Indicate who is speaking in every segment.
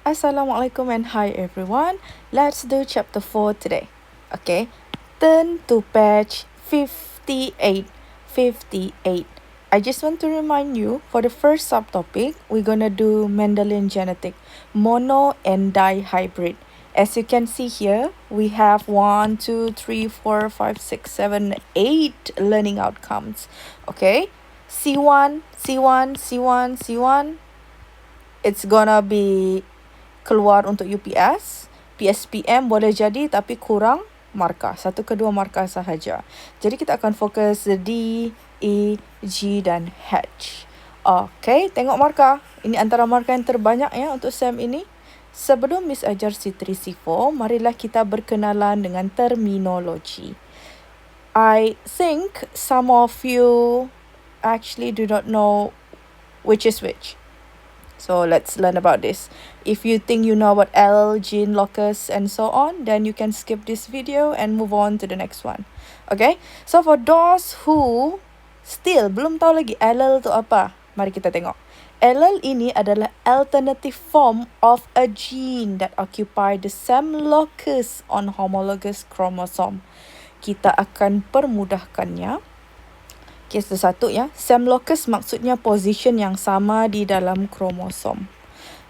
Speaker 1: Assalamualaikum and hi everyone. Let's do chapter 4 today. Okay, turn to page 58. 58. I just want to remind you, for the first subtopic, we're gonna do Mendelian genetic, mono and dihybrid. As you can see here, we have 1, 2, 3, 4, 5, 6, 7, 8 learning outcomes. Okay, C1, C1, C1, C1. It's gonna be keluar untuk UPS. PSPM boleh jadi tapi kurang markah. 1 ke 2 markah sahaja. Jadi kita akan fokus D, E, G dan H. Okay, tengok markah. Ini antara markah yang terbanyak ya untuk SEM ini. Sebelum Miss ajar C3, C4, marilah kita berkenalan dengan terminologi. I think some of you actually do not know which is which. So let's learn about this. If you think you know about allele, gene, locus and so on, then you can skip this video and move on to the next one. Okay, so for those who still belum tahu lagi allele tu apa, mari kita tengok. Allele ini adalah alternative form of a gene that occupy the same locus on homologous chromosome. Kita akan permudahkannya. Kes satu ya, same locus maksudnya position yang sama di dalam kromosom.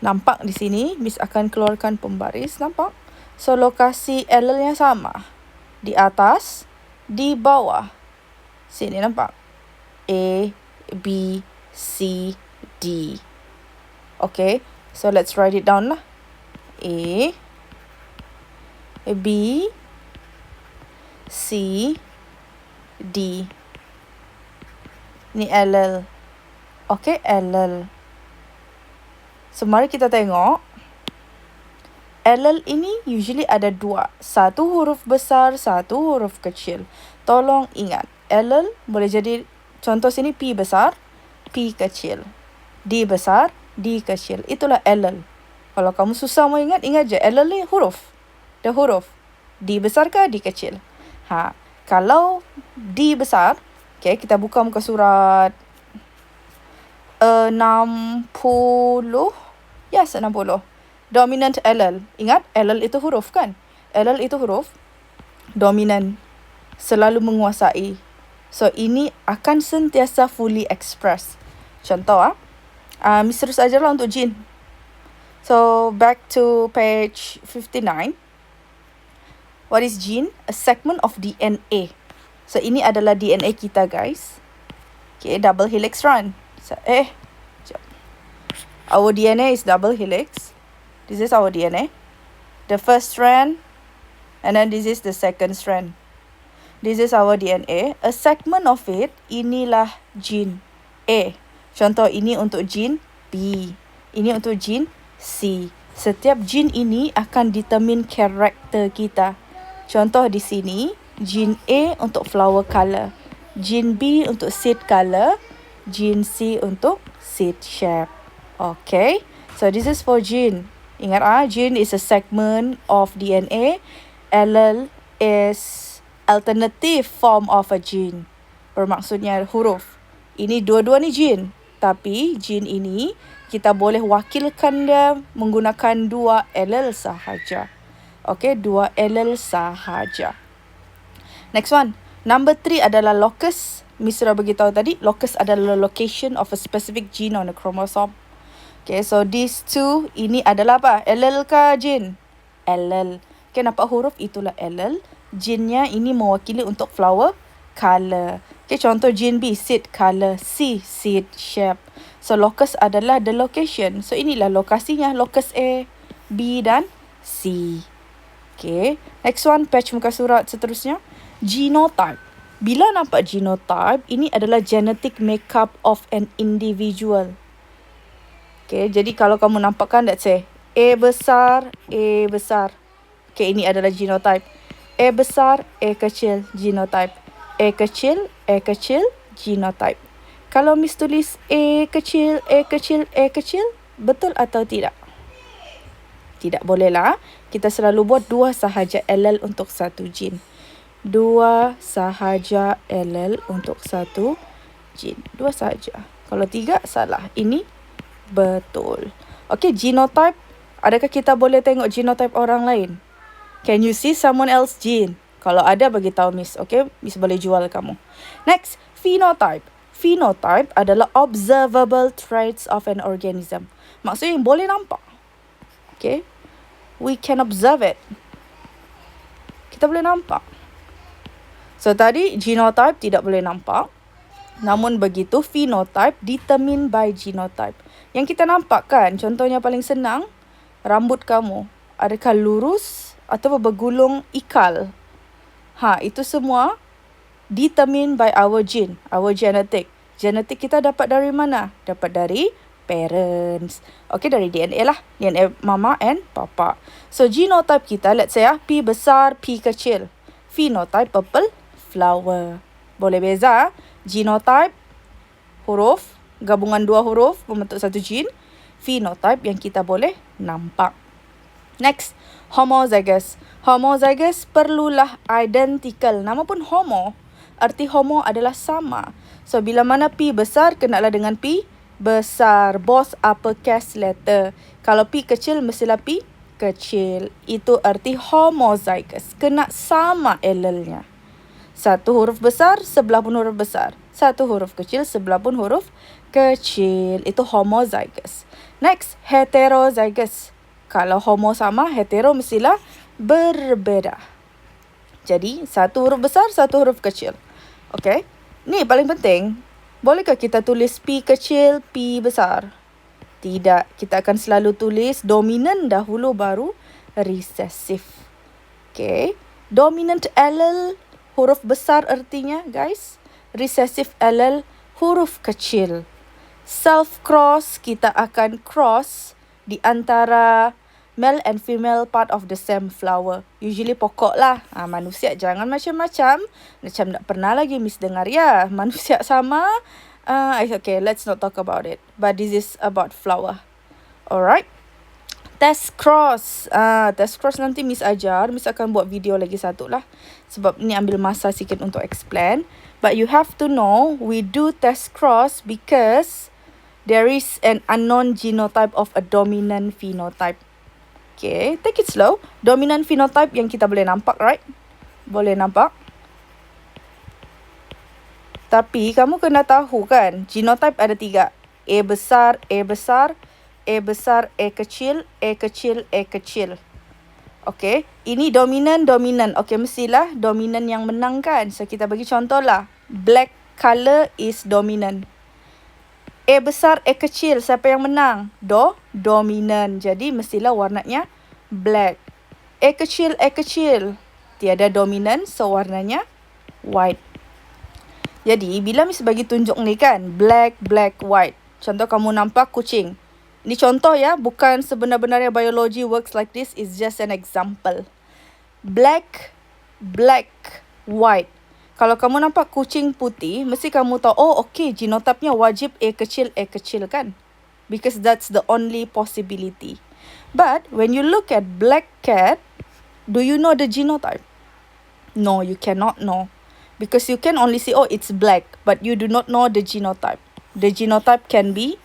Speaker 1: Nampak di sini, Miss akan keluarkan pembaris, nampak? So, lokasi allele-nya sama. Di atas, di bawah. Sini nampak? A, B, C, D. Okay, so let's write it down lah. A, B, C, D. Ni allele. Okay, allele. So, mari kita tengok. Allele ini usually ada 2. 1 huruf besar, 1 huruf kecil. Tolong ingat. Allele boleh jadi, contoh sini P besar, P kecil. D besar, D kecil. Itulah allele. Kalau kamu susah mau ingat, ingat je. Allele ni huruf. The huruf. D besar ke D kecil? Kalau D besar, okay, kita buka muka surat 60. Yes, 60. Dominant allele. Ingat, allele itu huruf kan? Allele itu huruf. Dominant. Selalu menguasai. So, ini akan sentiasa fully express. Contoh, Miss terus ajarlah untuk gene. So, back to page 59. What is gene? A segment of DNA. So, ini adalah DNA kita, guys. Okay, double helix strand. So, our DNA is double helix. This is our DNA. The first strand. And then this is the second strand. This is our DNA. A segment of it, inilah gene A. Contoh, ini untuk gene B. Ini untuk gene C. Setiap gene ini akan determine karakter kita. Contoh di sini, gene A untuk flower color, gene B untuk seed color, gene C untuk seed shape. Okay, so this is for gene. Ingat gene is a segment of DNA. Allele is alternative form of a gene. Bermaksudnya huruf. Ini dua-dua ni gene. Tapi gene ini kita boleh wakilkan dia menggunakan 2 allele sahaja. Okay, 2 allele sahaja. Next one. Number 3 adalah locus. Miss sudah beritahu tadi, locus adalah location of a specific gene on a chromosome. Okay, so these two, ini adalah apa? Allele ke gene? Allele. Okay, nampak huruf? Itulah allele. Gene-nya ini mewakili untuk flower color. Okay, contoh gene B, seed color. C, seed shape. So, locus adalah the location. So, inilah lokasinya. Locus A, B dan C. Okay, next one, page muka surat seterusnya. Genotype. Bila nampak genotype, ini adalah genetic makeup of an individual. Okay, jadi kalau kamu nampakkan, let's say, A besar, A besar. Okay, ini adalah genotype. A besar, A kecil, genotype. A kecil, genotype. Kalau Miss tulis A kecil, A kecil, A kecil, betul atau tidak? Tidak bolehlah. Kita selalu buat 2 sahaja allele untuk 1 gene. 2 sahaja allele untuk 1 gene. 2 sahaja. Kalau 3, salah. Ini betul. Okay, genotype Adakah kita boleh tengok genotype orang lain? Can you see someone else gene? Kalau ada, bagi tahu Miss. Okay, Miss boleh jual kamu. Next, phenotype. Phenotype adalah observable traits of an organism. Maksudnya yang boleh nampak. Okay, we can observe it. Kita boleh nampak. So tadi genotype tidak boleh nampak. Namun begitu phenotype determined by genotype. Yang kita nampak kan, contohnya paling senang, rambut kamu. Adakah lurus atau bergulung ikal? Itu semua determined by our gene, our genetic. Genetik kita dapat dari mana? Dapat dari parents. Okay, dari DNA lah. DNA mama and papa. So genotype kita, let's say P besar, P kecil. Phenotype purple flower. Boleh beza. Genotype, huruf, gabungan dua huruf membentuk satu gene. Phenotype yang kita boleh nampak. Next, homozygous. Homozygous perlulah identical. Nama pun homo. Arti homo adalah sama. So, bila mana P besar, kenalah dengan P besar. Both uppercase letter. Kalau P kecil, mestilah P kecil. Itu arti homozygous. Kena sama allele-nya. Satu huruf besar, sebelah pun huruf besar. Satu huruf kecil, sebelah pun huruf kecil. Itu homozygous. Next, heterozygous. Kalau homo sama, hetero mestilah berbeza. Jadi, satu huruf besar, satu huruf kecil. Okay? Ni paling penting. Bolehkah kita tulis P kecil, P besar? Tidak. Kita akan selalu tulis dominant dahulu, baru recessive. Okay? Dominant allele, huruf besar artinya, guys. Recessive allele, huruf kecil. Self-cross, kita akan cross di antara male and female part of the same flower. Usually pokok lah. Manusia jangan macam-macam. Macam tak pernah lagi Miss dengar ya. Manusia sama. Okay, let's not talk about it. But this is about flower. Alright. Test cross. Test cross nanti Miss ajar. Miss akan buat video lagi satu lah. Sebab ni ambil masa sikit untuk explain. But you have to know, we do test cross because there is an unknown genotype of a dominant phenotype. Okay, take it slow. Dominant phenotype yang kita boleh nampak, right? Boleh nampak. Tapi kamu kena tahu kan, genotype ada 3. A besar, A besar, A besar, A kecil, A kecil, A kecil. Okay, ini dominan. Okay, mestilah dominan yang menang kan. So, kita bagi contoh lah. Black color is dominant. A besar, A kecil, siapa yang menang? Dominan. Jadi, mestilah warnanya black. A kecil, tiada dominan, so warnanya white. Jadi, bila Miss bagi tunjuk ni kan, black, white. Contoh kamu nampak kucing. Ini contoh ya, bukan sebenar-benarnya biology works like this. It's just an example. Black, white. Kalau kamu nampak kucing putih, mesti kamu tahu, oh okay, genotipnya wajib A kecil kan? Because that's the only possibility. But when you look at black cat, do you know the genotype? No, you cannot know. Because you can only see, oh it's black, but you do not know the genotype. The genotype can be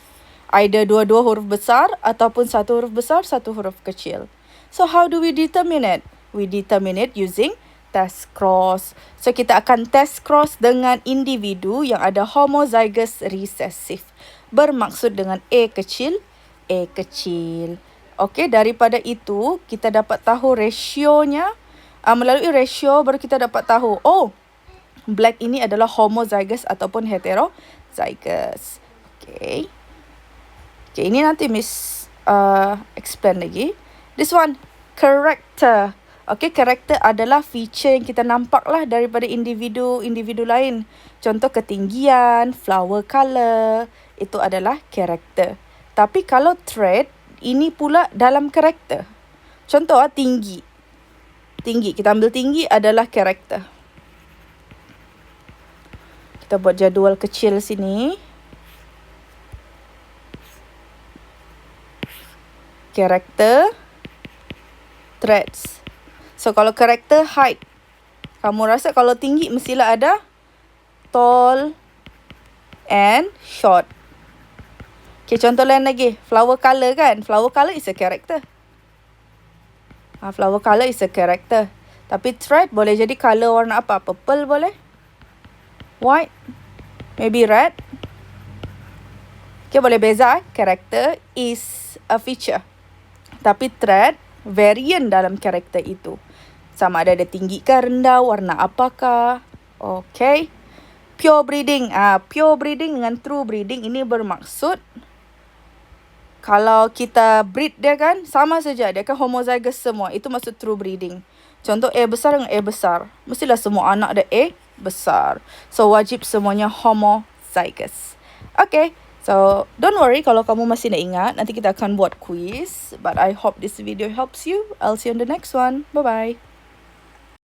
Speaker 1: either dua-dua huruf besar ataupun satu huruf besar, satu huruf kecil. So how do we determine it? We determine it using test cross. So, kita akan test cross dengan individu yang ada homozygous recessive. Bermaksud dengan A kecil. Okey, daripada itu, kita dapat tahu rasionya. Melalui rasio, baru kita dapat tahu, oh, black ini adalah homozygous ataupun heterozygous. Okay, ini nanti Miss explain lagi. This one, character. Okay, karakter adalah feature yang kita nampak lah daripada individu lain. Contoh ketinggian, flower colour, itu adalah karakter. Tapi kalau trait, ini pula dalam karakter. Contoh tinggi. Kita ambil tinggi adalah karakter. Kita buat jadual kecil sini. Karakter, traits. So, kalau karakter height, kamu rasa kalau tinggi mestilah ada tall and short. Okay, contoh lain lagi. Flower colour kan? Flower colour is a character. Flower color is a character. Tapi thread boleh jadi color warna apa? Purple boleh? White? Maybe red? Okay, boleh beza. Character is a feature. Tapi thread, variant dalam karakter itu. Sama ada tinggi ke rendah, warna apakah. Okay. Pure breeding. Pure breeding dengan true breeding ini bermaksud kalau kita breed dia kan sama saja, dia kan homozygous semua. Itu maksud true breeding. Contoh A besar dengan A besar. Mestilah semua anak ada A besar. So wajib semuanya homozygous. Okay. So don't worry kalau kamu masih nak ingat, nanti kita akan buat quiz. But I hope this video helps you. I'll see you on the next one. Bye bye.